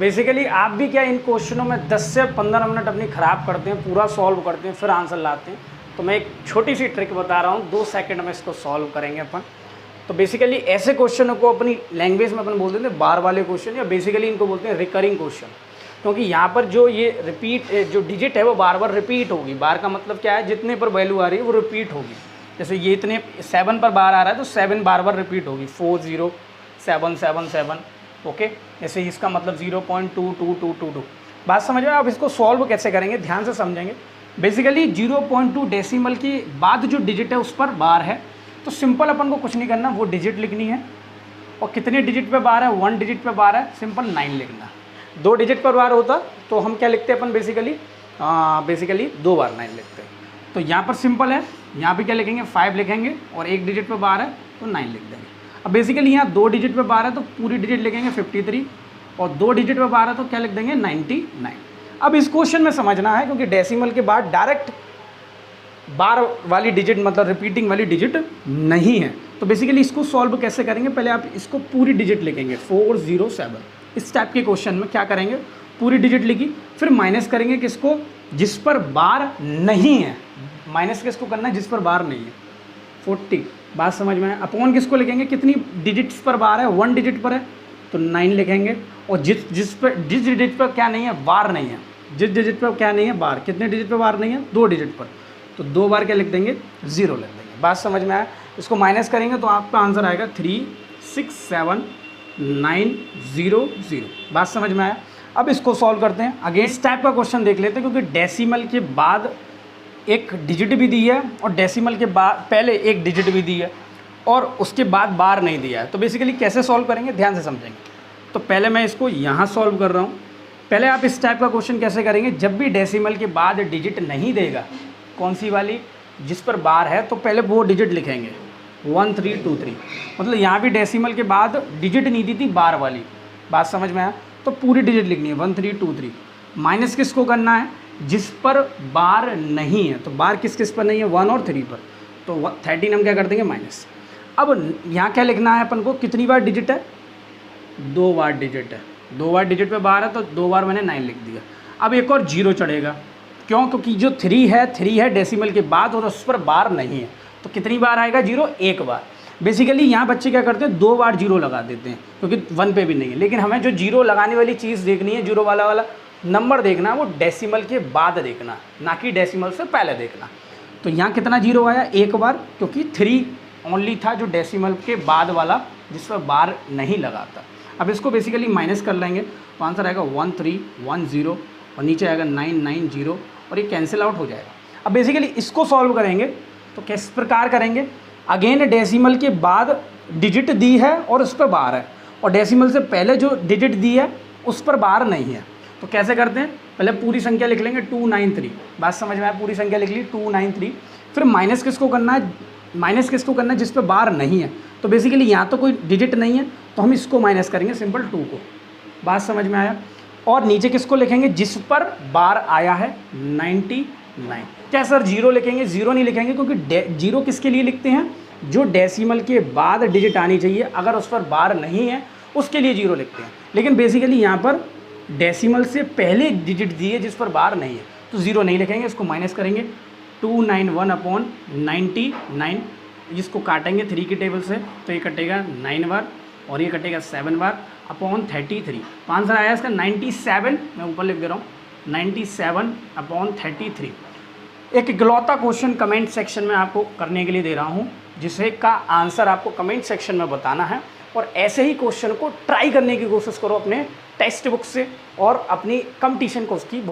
Basically आप भी क्या इन क्वेश्चनों में 10 से 15 मिनट अपनी ख़राब करते हैं, पूरा सॉल्व करते हैं, फिर आंसर लाते हैं। तो मैं एक छोटी सी ट्रिक बता रहा हूँ, 2 सेकंड में इसको सॉल्व करेंगे अपन। तो बेसिकली ऐसे क्वेश्चनों को अपनी लैंग्वेज में अपन बोल देते हैं बार वाले क्वेश्चन, या बेसिकली इनको बोलते हैं रिकरिंग क्वेश्चन, क्योंकि यहाँ पर जो ये रिपीट जो डिजिट है वो बार बार रिपीट होगी। बार का मतलब क्या है, जितने पर वैल्यू आ रही है वो रिपीट होगी। जैसे ये इतने 7 पर बार आ रहा है तो 7 बार बार रिपीट होगी, 407777, ओके। जैसे इसका मतलब 0.22222। बात समझ में? आप इसको सॉल्व कैसे करेंगे ध्यान से समझेंगे। बेसिकली 0.2 डेसिमल के बाद जो डिजिट है उस पर बार है, तो सिंपल अपन को कुछ नहीं करना, वो डिजिट लिखनी है। और कितने डिजिट पे बार है, 1 डिजिट पे बार है, सिंपल 9 लिखना। 2 डिजिट पर बार होता तो हम क्या लिखते हैं अपन, बेसिकली 2 बार 9 लिखते हैं। तो यहाँ पर सिंपल है, यहाँ पे क्या लिखेंगे, 5 लिखेंगे, और 1 डिजिट पे बार है तो 9 लिख देंगे। अब बेसिकली यहाँ 2 डिजिट पे बार है तो पूरी डिजिट लिखेंगे 53, और 2 डिजिट पे बार है तो क्या लिख देंगे 99। अब इस क्वेश्चन में समझना है, क्योंकि डेसिमल के बाद डायरेक्ट बार वाली डिजिट मतलब रिपीटिंग वाली डिजिट नहीं है। तो बेसिकली इसको सॉल्व कैसे करेंगे, पहले आप इसको पूरी डिजिट लिखेंगे 407। इस टाइप के क्वेश्चन में क्या करेंगे, पूरी डिजिट लिखी, फिर माइनस करेंगे किसको, जिस पर बार नहीं है। माइनस किसको करना है, जिस पर बार नहीं है, 40। बात समझ में है? अपॉन किसको लिखेंगे, कितनी डिजिट्स पर बार है, 1 डिजिट पर है तो 9 लिखेंगे। और जिस डिजिट पर क्या नहीं है, बार नहीं है, जिस डिजिट पर क्या नहीं है बार, कितने डिजिट पर बार नहीं है, 2 डिजिट पर, तो 2 बार क्या लिख देंगे, 0 लिख देंगे। बात समझ में आया? इसको माइनस करेंगे तो आपका आंसर आएगा 367,900। बात समझ में आया? अब इसको सॉल्व करते हैं। अगेन इस टाइप का क्वेश्चन देख लेते हैं, क्योंकि डेसिमल के बाद एक डिजिट भी दी है और डेसिमल के बाद पहले एक डिजिट भी दी है और उसके बाद बार नहीं दिया है। तो बेसिकली कैसे सॉल्व करेंगे ध्यान से समझेंगे। तो पहले मैं इसको यहाँ सॉल्व कर रहा हूँ। पहले आप इस टाइप का क्वेश्चन कैसे करेंगे, जब भी डेसिमल के बाद डिजिट नहीं देगा, कौन सी वाली, जिस पर बार है, तो पहले वो डिजिट लिखेंगे 1323। मतलब यहाँ भी डेसिमल के बाद डिजिट नहीं दी थी बार वाली। बात समझ में आया? तो पूरी डिजिट लिखनी है 1323। माइनस किसको करना है, जिस पर बार नहीं है। तो बार किस किस पर नहीं है, 1 और 3 पर, तो 13 हम क्या कर देंगे माइनस। अब यहाँ क्या लिखना है अपन को, कितनी बार डिजिट है, 2 बार डिजिट है। 2 बार डिजिट पे बार है तो 2 बार मैंने 9 लिख दिया। अब एक और 0 चढ़ेगा, क्यों, क्योंकि जो 3 है डेसिमल के बाद और उस पर बार नहीं है। तो कितनी बार आएगा 0, 1 बार। बेसिकली यहाँ बच्चे क्या करते हैं, 2 बार 0 लगा देते हैं, क्योंकि 1 पे भी नहीं है। लेकिन हमें जो 0 लगाने वाली चीज़ देखनी है, 0 वाला नंबर देखना है, वो डेसिमल के बाद देखना, ना कि डेसिमल से पहले देखना। तो यहाँ कितना 0 आया, 1 बार, क्योंकि 3 ओनली था जो डेसिमल के बाद वाला, जिस पर बार नहीं लगाता। अब इसको बेसिकली माइनस कर लेंगे तो आंसर आएगा 1310, और नीचे आएगा 990, और ये कैंसिल आउट हो जाएगा। अब बेसिकली इसको सॉल्व करेंगे तो किस प्रकार करेंगे, अगेन डेसिमल के बाद डिजिट दी है और उस पर बार है, और डेसिमल से पहले जो डिजिट दी है उस पर बार नहीं है। तो कैसे करते हैं, पहले पूरी संख्या लिख लेंगे 293। बात समझ में आया? पूरी संख्या लिख ली 293। फिर माइनस किसको करना है, जिस पे बार नहीं है। तो बेसिकली यहाँ तो कोई डिजिट नहीं है तो हम इसको माइनस करेंगे, सिंपल 2 को। बात समझ में आया? और नीचे किसको लिखेंगे, जिस पर बार आया है 99। क्या सर 0 लिखेंगे, 0 नहीं लिखेंगे, क्योंकि 0 किसके लिए लिखते हैं, जो डेसिमल के बाद डिजिट आनी चाहिए, अगर उस पर बार नहीं है उसके लिए 0 लिखते हैं। लेकिन बेसिकली यहाँ पर डेसिमल से पहले एक डिजिट दी है जिस पर बार नहीं है, तो 0 नहीं लिखेंगे, इसको माइनस करेंगे 291/99। जिसको काटेंगे 3 की टेबल से तो ये कटेगा 9 बार और ये कटेगा 7 बार अपॉन 33। तो आंसर आया इसका 97, मैं ऊपर लिख दे रहा हूँ 97/33। एक इकलौता क्वेश्चन कमेंट सेक्शन में आपको करने के लिए दे रहा हूँ, जिसे का आंसर आपको कमेंट सेक्शन में बताना है। और ऐसे ही क्वेश्चन को ट्राई करने की कोशिश करो अपने टेक्स्ट बुक से और अपनी कंपटीशन कोर्स की बुक